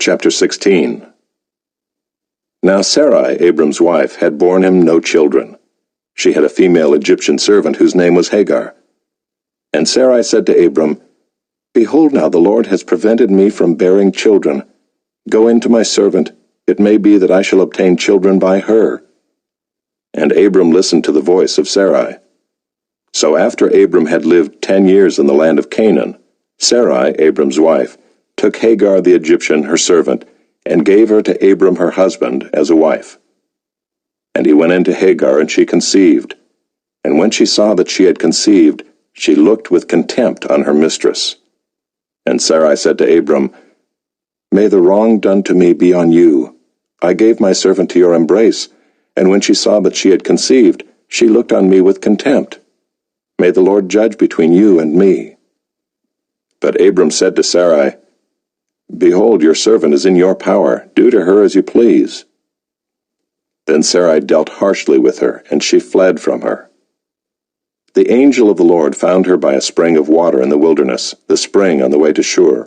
Chapter 16. Now Sarai, Abram's wife, had borne him no children. She had a female Egyptian servant whose name was Hagar. And Sarai said to Abram, Behold, now the Lord has prevented me from bearing children. Go in to my servant. It may be that I shall obtain children by her. And Abram listened to the voice of Sarai. So after Abram had lived 10 years in the land of Canaan, Sarai, Abram's wife, took Hagar the Egyptian, her servant, and gave her to Abram her husband as a wife. And he went in to Hagar, and she conceived. And when she saw that she had conceived, she looked with contempt on her mistress. And Sarai said to Abram, May the wrong done to me be on you. I gave my servant to your embrace, and when she saw that she had conceived, she looked on me with contempt. May the Lord judge between you and me. But Abram said to Sarai, Behold, your servant is in your power. Do to her as you please. Then Sarai dealt harshly with her, and she fled from her. The angel of the Lord found her by a spring of water in the wilderness, the spring on the way to Shur.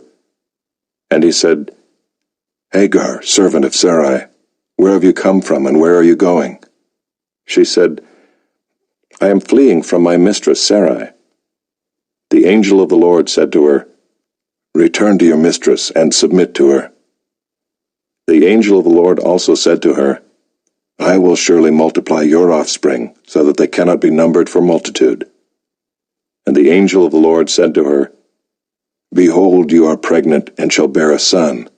And he said, Hagar, servant of Sarai, where have you come from, and where are you going? She said, I am fleeing from my mistress Sarai. The angel of the Lord said to her, Return to your mistress and submit to her. The angel of the Lord also said to her, I will surely multiply your offspring, so that they cannot be numbered for multitude. And the angel of the Lord said to her, Behold, you are pregnant, and shall bear a son.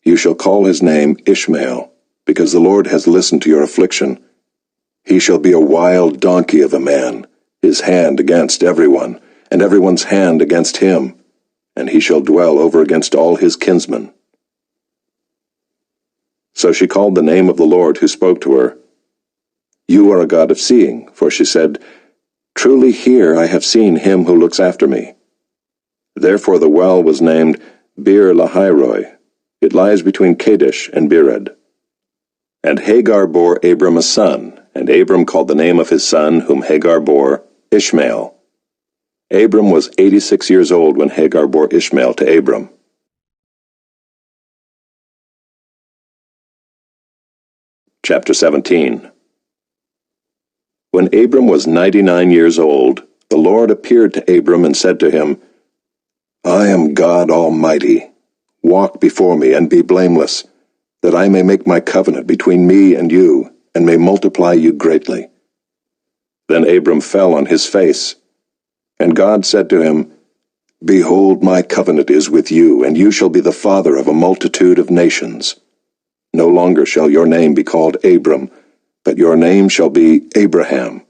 You shall call his name Ishmael, because the Lord has listened to your affliction. He shall be a wild donkey of a man, his hand against everyone, and everyone's hand against him, and he shall dwell over against all his kinsmen. So she called the name of the Lord who spoke to her, You are a God of seeing, for she said, Truly here I have seen him who looks after me. Therefore the well was named Bir Lahairoi. It lies between Kadesh and Bered. And Hagar bore Abram a son, and Abram called the name of his son, whom Hagar bore, Ishmael. Abram was 86 years old when Hagar bore Ishmael to Abram. Chapter 17. When Abram was 99 years old, the Lord appeared to Abram and said to him, I am God Almighty. Walk before me and be blameless, that I may make my covenant between me and you, and may multiply you greatly. Then Abram fell on his face. And God said to him, Behold, my covenant is with you, and you shall be the father of a multitude of nations. No longer shall your name be called Abram, but your name shall be Abraham,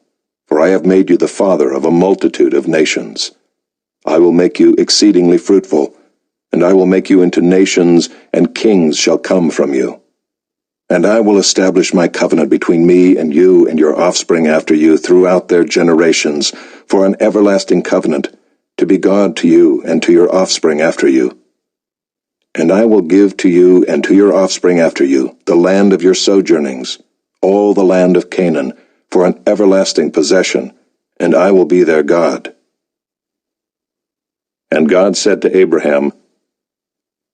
for I have made you the father of a multitude of nations. I will make you exceedingly fruitful, and I will make you into nations, and kings shall come from you. And I will establish my covenant between me and you and your offspring after you throughout their generations, for an everlasting covenant, to be God to you and to your offspring after you. And I will give to you and to your offspring after you the land of your sojournings, all the land of Canaan, for an everlasting possession, and I will be their God. And God said to Abraham,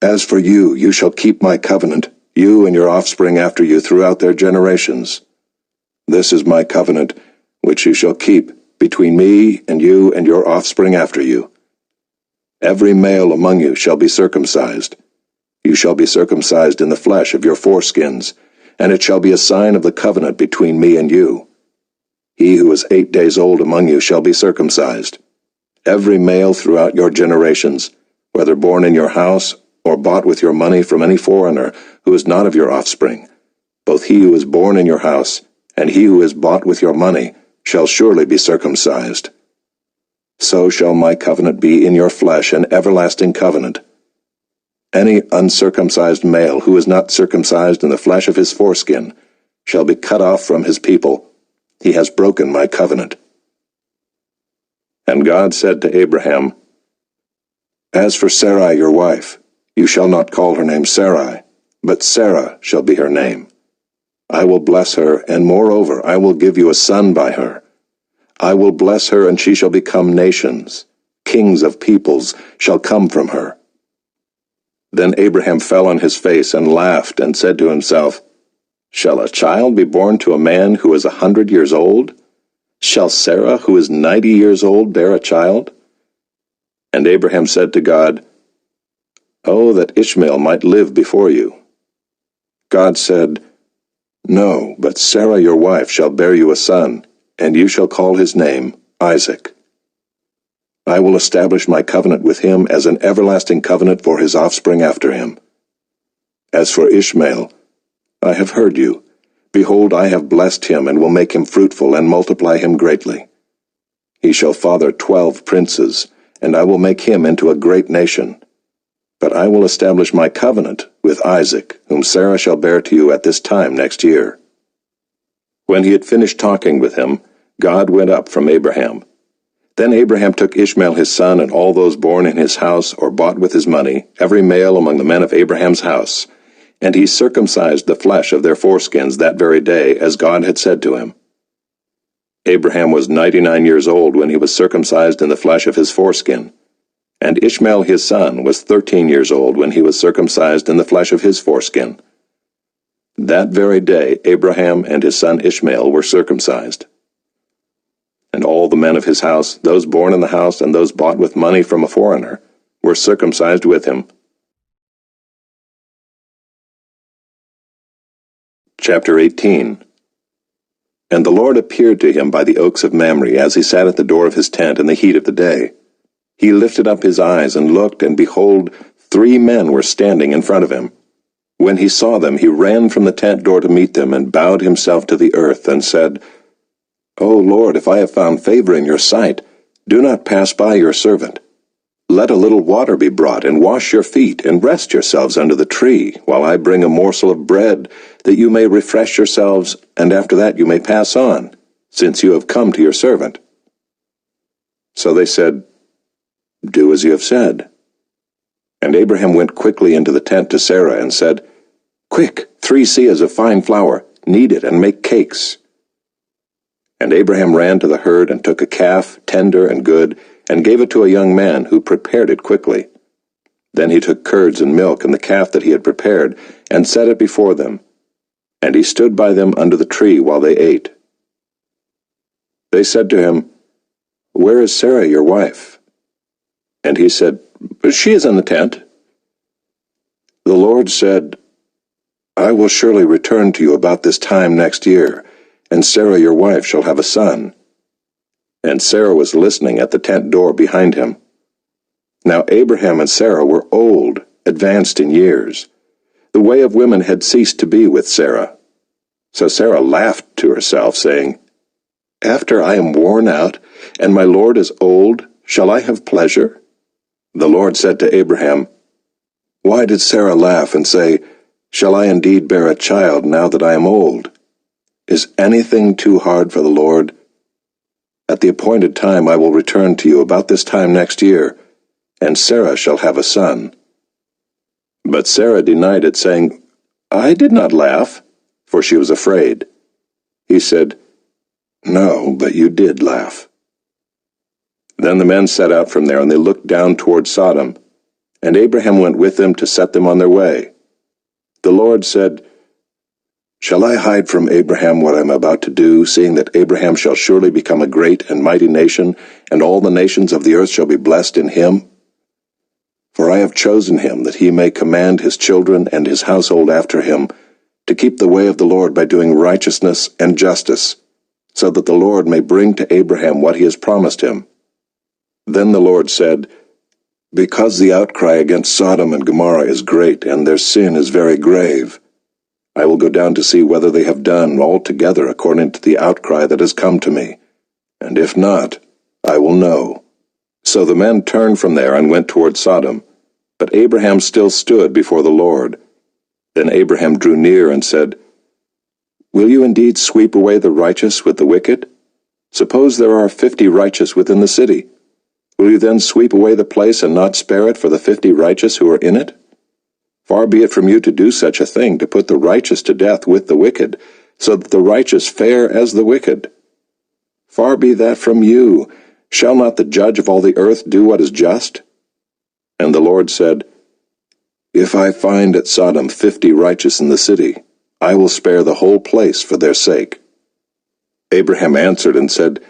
As for you, you shall keep my covenant, you and your offspring after you throughout their generations. This is my covenant, which you shall keep between me and you and your offspring after you. Every male among you shall be circumcised. You shall be circumcised in the flesh of your foreskins, and it shall be a sign of the covenant between me and you. He who is 8 days old among you shall be circumcised. Every male throughout your generations, whether born in your house or bought with your money from any foreigner who is not of your offspring, both he who is born in your house and he who is bought with your money shall surely be circumcised. So shall my covenant be in your flesh, an everlasting covenant. Any uncircumcised male who is not circumcised in the flesh of his foreskin shall be cut off from his people. He has broken my covenant. And God said to Abraham, As for Sarai your wife, you shall not call her name Sarai, but Sarah shall be her name. I will bless her, and moreover I will give you a son by her. I will bless her, and she shall become nations. Kings of peoples shall come from her. Then Abraham fell on his face and laughed, and said to himself, Shall a child be born to a man who is 100 years old? Shall Sarah, who is 90 years old, bear a child? And Abraham said to God, Oh, that Ishmael might live before you. God said, No, but Sarah your wife shall bear you a son, and you shall call his name Isaac. I will establish my covenant with him as an everlasting covenant for his offspring after him. As for Ishmael, I have heard you. Behold, I have blessed him, and will make him fruitful, and multiply him greatly. He shall father 12 princes, and I will make him into a great nation. But I will establish my covenant with Isaac, whom Sarah shall bear to you at this time next year. When he had finished talking with him, God went up from Abraham. Then Abraham took Ishmael his son, and all those born in his house, or bought with his money, every male among the men of Abraham's house, and he circumcised the flesh of their foreskins that very day, as God had said to him. Abraham was 99 years old when he was circumcised in the flesh of his foreskin, and Ishmael his son was 13 years old when he was circumcised in the flesh of his foreskin. That very day Abraham and his son Ishmael were circumcised. And all the men of his house, those born in the house and those bought with money from a foreigner, were circumcised with him. Chapter 18. And the Lord appeared to him by the oaks of Mamre, as he sat at the door of his tent in the heat of the day. He lifted up his eyes and looked, and behold, 3 men were standing in front of him. When he saw them, he ran from the tent door to meet them, and bowed himself to the earth, and said, O Lord, if I have found favor in your sight, do not pass by your servant. Let a little water be brought, and wash your feet, and rest yourselves under the tree, while I bring a morsel of bread, that you may refresh yourselves, and after that you may pass on, since you have come to your servant. So they said, Do as you have said. And Abraham went quickly into the tent to Sarah, and said, Quick, 3 seahs of fine flour, knead it, and make cakes. And Abraham ran to the herd, and took a calf, tender and good, and gave it to a young man, who prepared it quickly. Then he took curds and milk, and the calf that he had prepared, and set it before them. And he stood by them under the tree while they ate. They said to him, Where is Sarah your wife? And he said, She is in the tent. The Lord said, I will surely return to you about this time next year, and Sarah your wife shall have a son. And Sarah was listening at the tent door behind him. Now Abraham and Sarah were old, advanced in years. The way of women had ceased to be with Sarah. So Sarah laughed to herself, saying, After I am worn out, and my Lord is old, shall I have pleasure? The Lord said to Abraham, Why did Sarah laugh and say, Shall I indeed bear a child now that I am old? Is anything too hard for the Lord? At the appointed time I will return to you about this time next year, and Sarah shall have a son. But Sarah denied it, saying, I did not laugh, for she was afraid. He said, No, but you did laugh. Then the men set out from there, and they looked down toward Sodom, and Abraham went with them to set them on their way. The Lord said, Shall I hide from Abraham what I am about to do, seeing that Abraham shall surely become a great and mighty nation, and all the nations of the earth shall be blessed in him? For I have chosen him, that he may command his children and his household after him, to keep the way of the Lord by doing righteousness and justice, so that the Lord may bring to Abraham what he has promised him. Then the Lord said, Because the outcry against Sodom and Gomorrah is great, and their sin is very grave, I will go down to see whether they have done altogether according to the outcry that has come to me, and if not, I will know. So the men turned from there and went toward Sodom, but Abraham still stood before the Lord. Then Abraham drew near and said, Will you indeed sweep away the righteous with the wicked? Suppose there are 50 righteous within the city. Will you then sweep away the place and not spare it for the 50 righteous who are in it? Far be it from you to do such a thing, to put the righteous to death with the wicked, so that the righteous fare as the wicked. Far be that from you. Shall not the judge of all the earth do what is just? And the Lord said, If I find at Sodom 50 righteous in the city, I will spare the whole place for their sake. Abraham answered and said,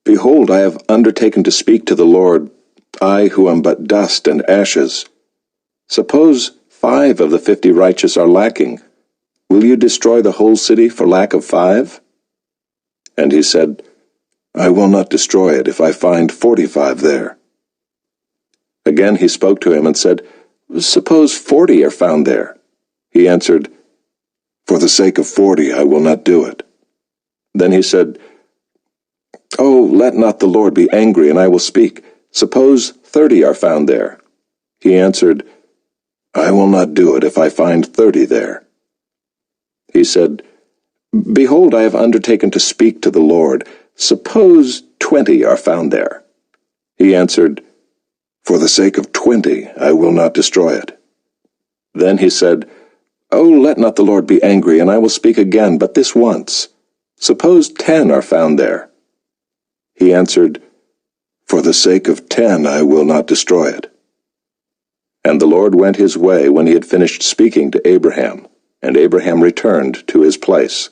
Behold, I have undertaken to speak to the Lord, I who am but dust and ashes. Suppose 5 of the 50 righteous are lacking. Will you destroy the whole city for lack of 5? And he said, I will not destroy it if I find 45 there. Again he spoke to him and said, Suppose 40 are found there. He answered, For the sake of 40 I will not do it. Then he said, Oh, let not the Lord be angry, and I will speak. Suppose 30 are found there. He answered, I will not do it if I find 30 there. He said, Behold, I have undertaken to speak to the Lord. Suppose 20 are found there. He answered, For the sake of 20 I will not destroy it. Then he said, Oh, let not the Lord be angry, and I will speak again, but this once. Suppose 10 are found there. He answered, For the sake of 10 I will not destroy it. And the Lord went his way when he had finished speaking to Abraham, and Abraham returned to his place.